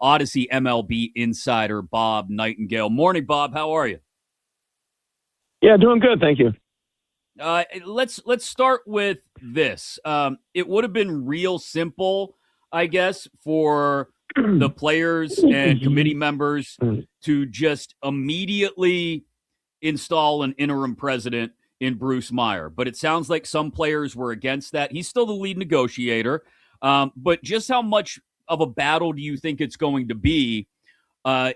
Odyssey MLB insider Bob Nightengale. Morning, Bob. How are you? Yeah, doing good, thank you. Let's start with this. It would have been real simple, I guess, for the players and committee members to just immediately install an interim president in Bruce Meyer. But it sounds like some players were against that. He's still the lead negotiator. But just how much of a battle do you think it's going to be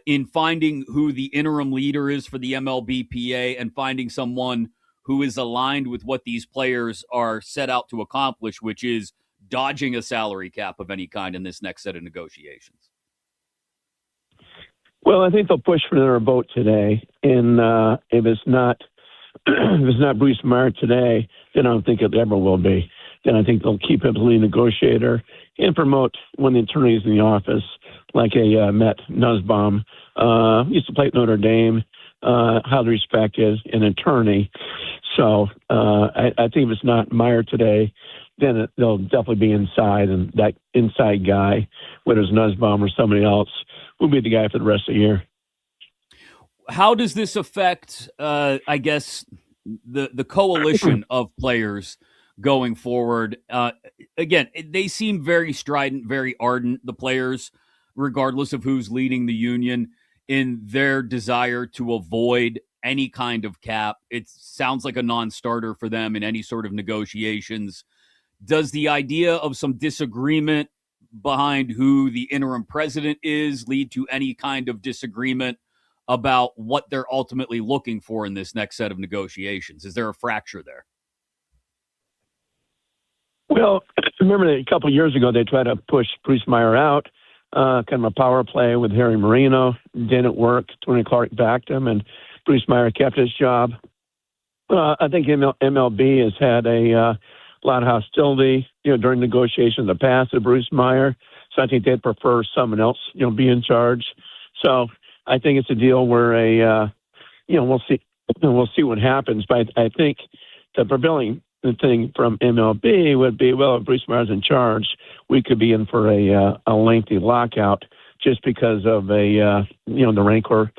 in finding who the interim leader is for the MLBPA and finding someone who is aligned with what these players are set out to accomplish, which is dodging a salary cap of any kind in this next set of negotiations? Well, I think they'll push for their vote today, and if it's not Bruce Meyer today, then I don't think it ever will be. Then I think they'll keep him the lead negotiator and promote one of the attorneys in the office, like a Matt Nussbaum, used to play at Notre Dame, highly respected, an attorney. So I think if it's not Meyer today, then they'll definitely be inside, and that inside guy, whether it's Nussbaum or somebody else, will be the guy for the rest of the year. How does this affect, I guess, the coalition of players going forward? Again, they seem very strident, very ardent, the players, regardless of who's leading the union, in their desire to avoid any kind of cap. It sounds like a non-starter for them in any sort of negotiations. Does the idea of some disagreement behind who the interim president is lead to any kind of disagreement about what they're ultimately looking for in this next set of negotiations? Is there a fracture there? Well, remember that a couple of years ago they tried to push Bruce Meyer out, kind of a power play with Harry Marino. Didn't work. Tony Clark backed him, and Bruce Meyer kept his job. I think MLB has had a lot of hostility, during negotiations in the past of Bruce Meyer. So I think they'd prefer someone else, be in charge. So I think it's a deal where we'll see what happens. But I think the prevailing thing from MLB would be, well, if Bruce Meyer's in charge, we could be in for a lengthy lockout just because of the rancor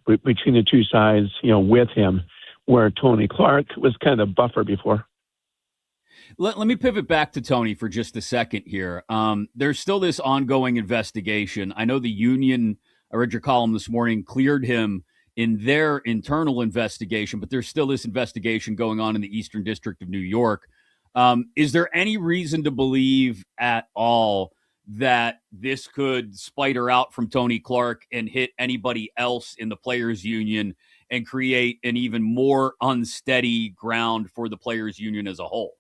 between the two sides, with him, where Tony Clark was kind of buffer before. Let me pivot back to Tony for just a second here. There's still this ongoing investigation. I know the union, I read your column this morning, cleared him in their internal investigation, but there's still this investigation going on in the Eastern District of New York. Is there any reason to believe at all that this could spider out from Tony Clark and hit anybody else in the players' union and create an even more unsteady ground for the players' union as a whole?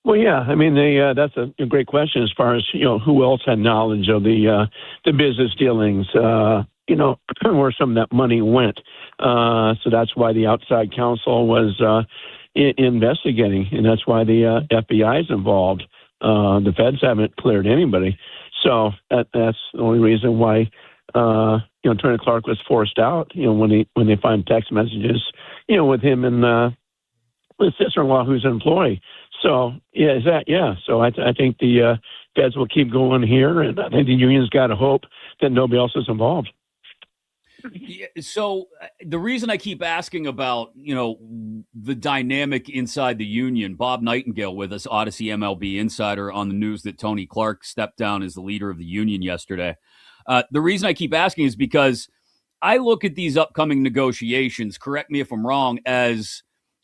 Well, yeah. I mean, that's a great question as far as, who else had knowledge of the business dealings, where some of that money went. So that's why the outside counsel was investigating, and that's why the FBI is involved. The feds haven't cleared anybody. So that's the only reason why, Tony Clark was forced out, when they find text messages, with him and his sister-in-law who's an employee. So, So I think the feds will keep going here, and I think the union's got to hope that nobody else is involved. Yeah, so the reason I keep asking about, the dynamic inside the union, Bob Nightengale with us, Odyssey MLB insider, on the news that Tony Clark stepped down as the leader of the union yesterday. The reason I keep asking is because I look at these upcoming negotiations, correct me if I'm wrong, as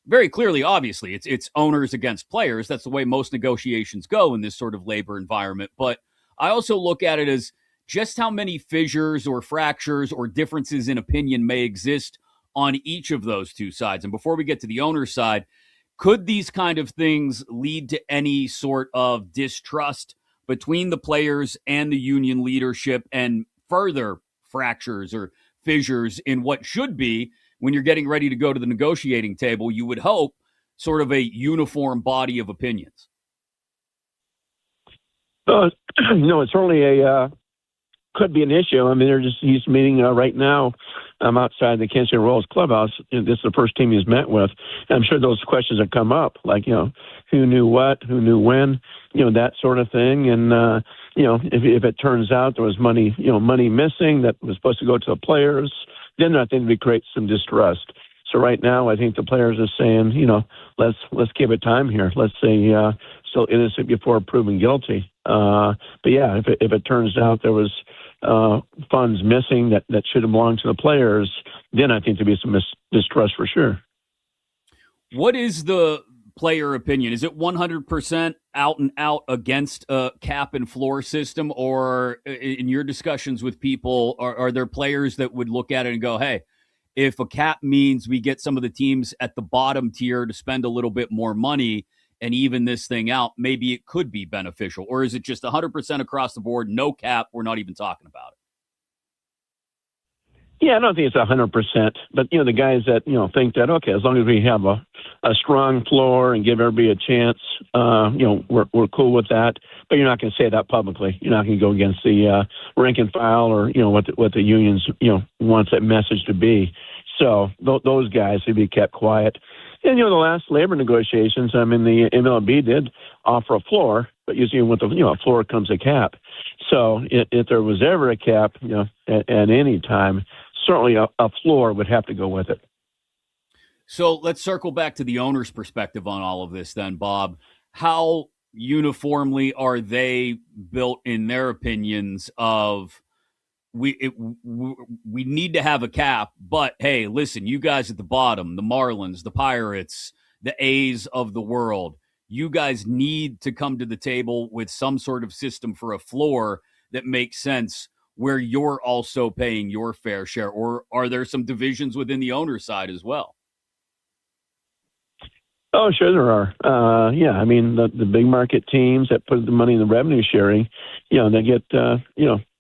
very clearly, obviously, it's owners against players. That's the way most negotiations go in this sort of labor environment. But I also look at it as just how many fissures or fractures or differences in opinion may exist on each of those two sides. And before we get to the owner's side, could these kind of things lead to any sort of distrust between the players and the union leadership and further fractures or fissures in what should be, when you're getting ready to go to the negotiating table, you would hope, sort of a uniform body of opinions? No, it's certainly could be an issue. I mean, he's meeting right now outside the Kansas City Royals clubhouse. And this is the first team he's met with. And I'm sure those questions have come up, like, who knew what, who knew when, that sort of thing. And, if it turns out there was money missing that was supposed to go to the players, then I think we create some distrust. So right now, I think the players are saying, let's give it time here. Let's say still innocent before proven guilty. But yeah, if it turns out there was funds missing that should have belonged to the players, then I think there'd be some distrust for sure. What is the player opinion? Is it 100% out and out against a cap and floor system, or in your discussions with people, are there players that would look at it and go, hey, if a cap means we get some of the teams at the bottom tier to spend a little bit more money and even this thing out, maybe it could be beneficial? Or is it just 100% across the board, no cap, we're not even talking about it? Yeah, I don't think it's 100%, but the guys that think that, okay, as long as we have a strong floor and give everybody a chance, we're cool with that. But you're not going to say that publicly. You're not going to go against the rank and file or what the unions wants that message to be. So those guys would be kept quiet. And the last labor negotiations, I mean, the MLB did offer a floor, but usually with a floor comes a cap. So if there was ever a cap, at any time, certainly a floor would have to go with it. So let's circle back to the owner's perspective on all of this then, Bob. How uniformly are they built in their opinions of we need to have a cap, but hey, listen, you guys at the bottom, the Marlins, the Pirates, the A's of the world, you guys need to come to the table with some sort of system for a floor that makes sense where you're also paying your fair share? Or are there some divisions within the owner side as well? Oh, sure there are. Yeah, I mean, the big market teams that put the money in the revenue sharing, they get,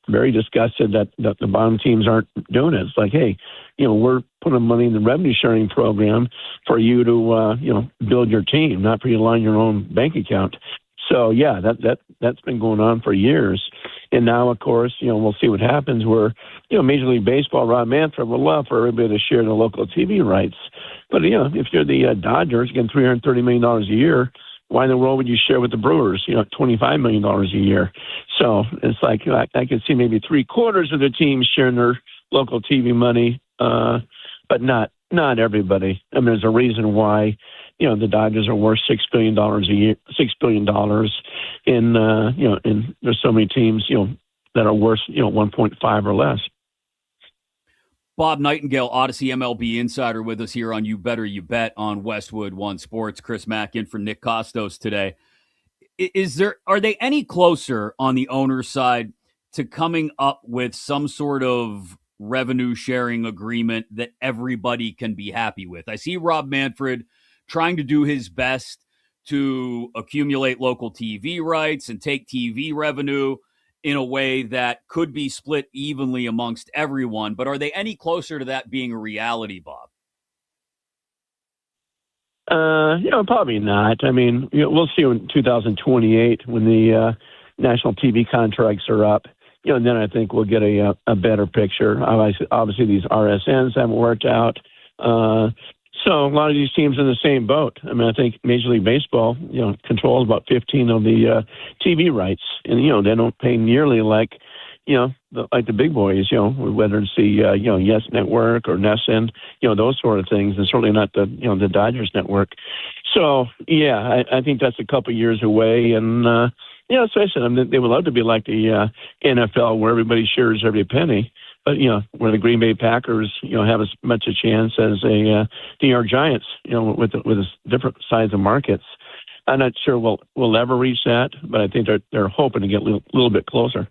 very disgusted that the bottom teams aren't doing it. It's like, hey, we're putting money in the revenue sharing program for you to, build your team, not for you to line your own bank account. So, yeah, that's been going on for years. And now, of course, we'll see what happens where, Major League Baseball, Rob Manfred would love for everybody to share the local TV rights. But, if you're the Dodgers getting $330 million a year, why in the world would you share with the Brewers, $25 million a year? So it's like I can see maybe 3/4 of the teams sharing their local TV money, but not everybody. I mean, there's a reason why, the Dodgers are worth $6 billion a year, $6 billion, and there's so many teams, that are worth, 1.5 or less. Bob Nightengale, Odyssey MLB insider, with us here on You Better You Bet on Westwood One Sports. Chris Mack in for Nick Costos today. Are they any closer on the owner's side to coming up with some sort of revenue sharing agreement that everybody can be happy with? I see Rob Manfred trying to do his best to accumulate local TV rights and take TV revenue in a way that could be split evenly amongst everyone. But are they any closer to that being a reality, Bob? Probably not. I mean, we'll see in 2028 when the national TV contracts are up. And then I think we'll get a better picture. Obviously, these RSNs haven't worked out. So a lot of these teams are in the same boat. I mean, I think Major League Baseball, controls about 15 of the TV rights, and they don't pay nearly like, like the big boys. Whether it's the Yes Network or NESN, those sort of things, and certainly not the Dodgers network. So yeah, I think that's a couple years away, and especially they would love to be like the NFL where everybody shares every penny. But, where the Green Bay Packers, have as much a chance as the New York Giants, with different size of markets. I'm not sure we'll ever reach that, but I think they're hoping to get a little bit closer.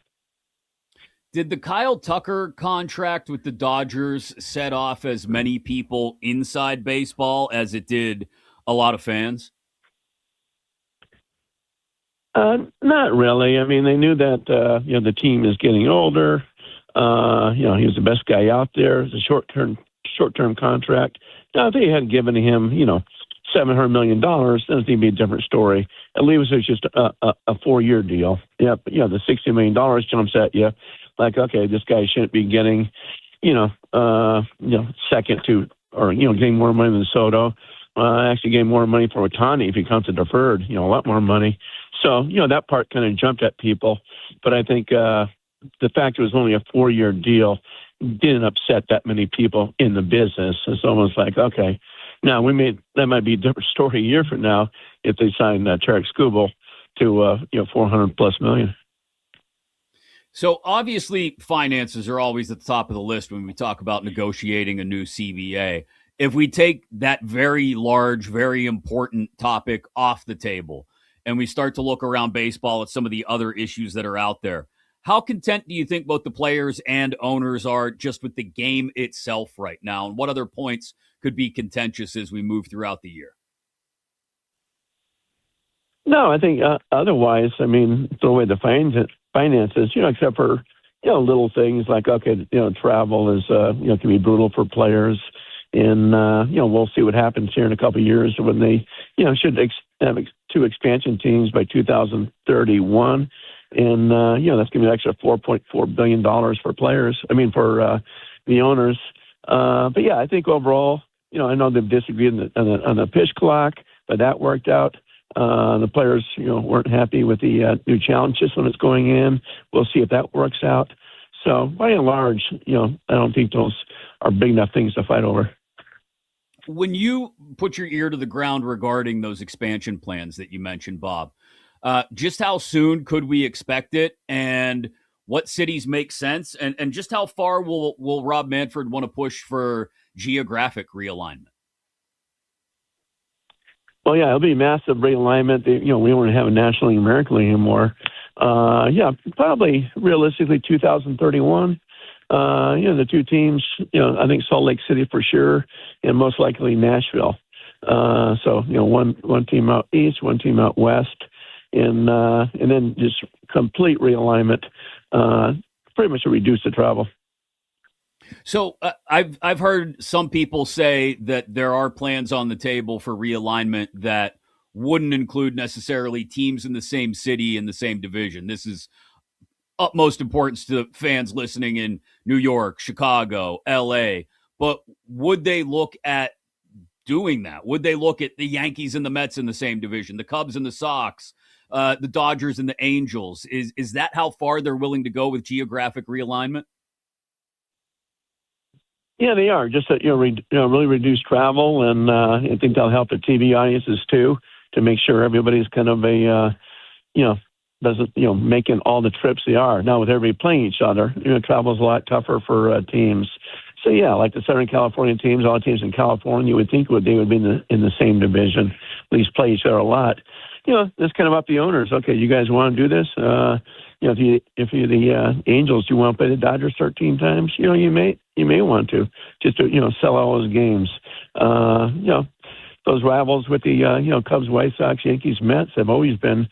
Did the Kyle Tucker contract with the Dodgers set off as many people inside baseball as it did a lot of fans? Not really. I mean, they knew that, the team is getting older. He was the best guy out there. It's a short-term contract. Now, if they had given him, $700 million, then it'd be a different story. At least it was just a 4-year deal. Yeah, but, the $60 million jumps at you like, okay, this guy shouldn't be getting, second to, or, getting more money than Soto. Actually getting more money for Otani if he counts a deferred, a lot more money. So, that part kind of jumped at people. But I think the fact it was only a 4-year deal didn't upset that many people in the business. It's almost like, okay, now that might be a different story a year from now if they sign Tarek Skubal to, 400 plus million. So obviously finances are always at the top of the list when we talk about negotiating a new CBA. If we take that very large, very important topic off the table and we start to look around baseball at some of the other issues that are out there, how content do you think both the players and owners are just with the game itself right now? And what other points could be contentious as we move throughout the year? No, I think otherwise, throw away the finances, except for, little things like, okay, travel is, can be brutal for players. And, we'll see what happens here in a couple of years when they, should have 2 expansion teams by 2031. And, that's going to be an extra $4.4 billion for players. For the owners. But yeah, I think overall, I know they've disagreed on the pitch clock, but that worked out. The players, weren't happy with the new challenge system that's going in. We'll see if that works out. So by and large, I don't think those are big enough things to fight over. When you put your ear to the ground regarding those expansion plans that you mentioned, Bob, just how soon could we expect it, and what cities make sense, and just how far will Rob Manfred want to push for geographic realignment? Well, yeah, it'll be massive realignment. We won't have a National League, American League anymore. Probably realistically 2031. The 2 teams, I think Salt Lake City for sure, and most likely Nashville. So, one team out east, one team out west, and then just complete realignment, pretty much to reduce the travel. So I've heard some people say that there are plans on the table for realignment that wouldn't include necessarily teams in the same city in the same division. This is utmost importance to fans listening in New York, Chicago, LA. But would they look at doing that? Would they look at the Yankees and the Mets in the same division, the Cubs and the Sox, the Dodgers and the Angels? Is that how far they're willing to go with geographic realignment? Yeah, they are. Just that, really reduce travel, and I think that'll help the TV audiences too, to make sure everybody's kind of doesn't, making all the trips they are. Now with everybody playing each other, travel's a lot tougher for teams. So yeah, like the Southern California teams, all the teams in California, you would think they would be in the same division, at least play each other a lot. That's kind of up the owners. Okay, you guys want to do this? If you're the Angels, you want to play the Dodgers 13 times? You may want to, just to sell all those games. Those rivals with the Cubs, White Sox, Yankees, Mets have always been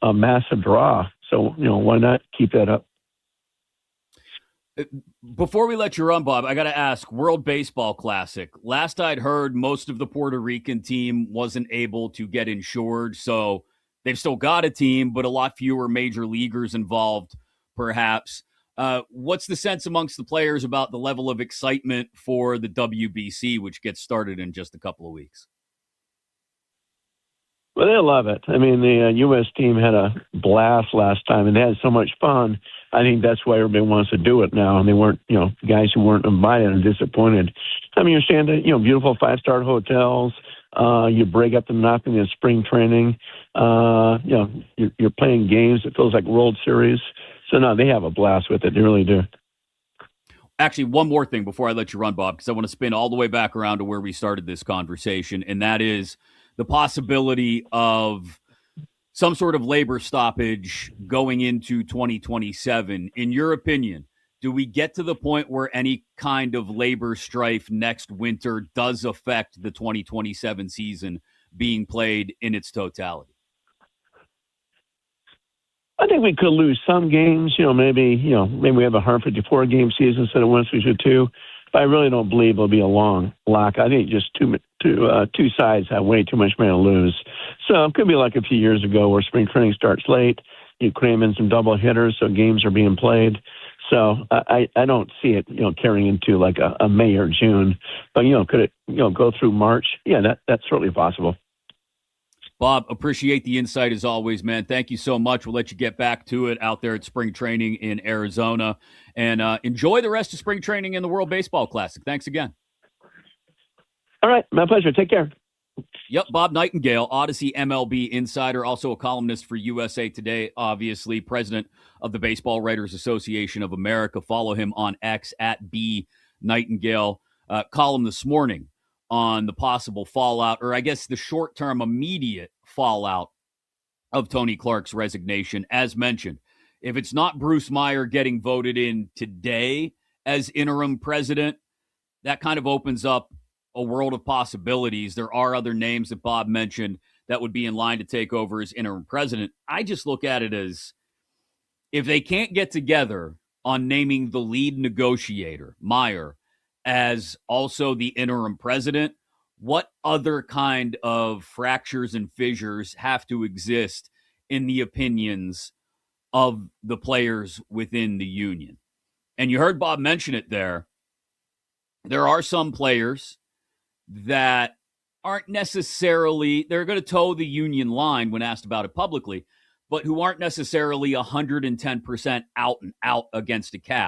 a massive draw. So why not keep that up? Before we let you run, Bob, I got to ask, World Baseball Classic. Last I'd heard, most of the Puerto Rican team wasn't able to get insured, so they've still got a team, but a lot fewer major leaguers involved, perhaps. What's the sense amongst the players about the level of excitement for the WBC, which gets started in just a couple of weeks? Well, they love it. The U.S. team had a blast last time, and they had so much fun. I think that's why everybody wants to do it now. And they weren't, guys who weren't invited are disappointed. You're staying at, beautiful 5-star hotels. You break up the monotony of spring training. You're playing games. It feels like World Series. So, no, they have a blast with it. They really do. Actually, one more thing before I let you run, Bob, because I want to spin all the way back around to where we started this conversation, and that is the possibility of some sort of labor stoppage going into 2027. In your opinion, do we get to the point where any kind of labor strife next winter does affect the 2027 season being played in its totality? I think we could lose some games. Maybe we have a 154-game season instead of 162. But I really don't believe it'll be a long lock. I think just two sides have way too much money to lose. So it could be like a few years ago where spring training starts late. You cram in some double hitters, so games are being played. So I don't see it, carrying into like a May or June. But, could it, go through March? Yeah, that's certainly possible. Bob, appreciate the insight as always, man. Thank you so much. We'll let you get back to it out there at spring training in Arizona. And enjoy the rest of spring training in the World Baseball Classic. Thanks again. All right. My pleasure. Take care. Yep, Bob Nightengale, Odyssey MLB insider, also a columnist for USA Today, obviously, president of the Baseball Writers Association of America. Follow him on X at B Nightengale. Column this morning on the possible fallout, or I guess the short-term immediate fallout of Tony Clark's resignation. As mentioned, if it's not Bruce Meyer getting voted in today as interim president, that kind of opens up a world of possibilities. There are other names that Bob mentioned that would be in line to take over as interim president. I just look at it as if they can't get together on naming the lead negotiator, Meyer, as also the interim president, what other kind of fractures and fissures have to exist in the opinions of the players within the union? And you heard Bob mention it there. There are some players that aren't necessarily, they're going to toe the union line when asked about it publicly, but who aren't necessarily 110% out and out against a cap.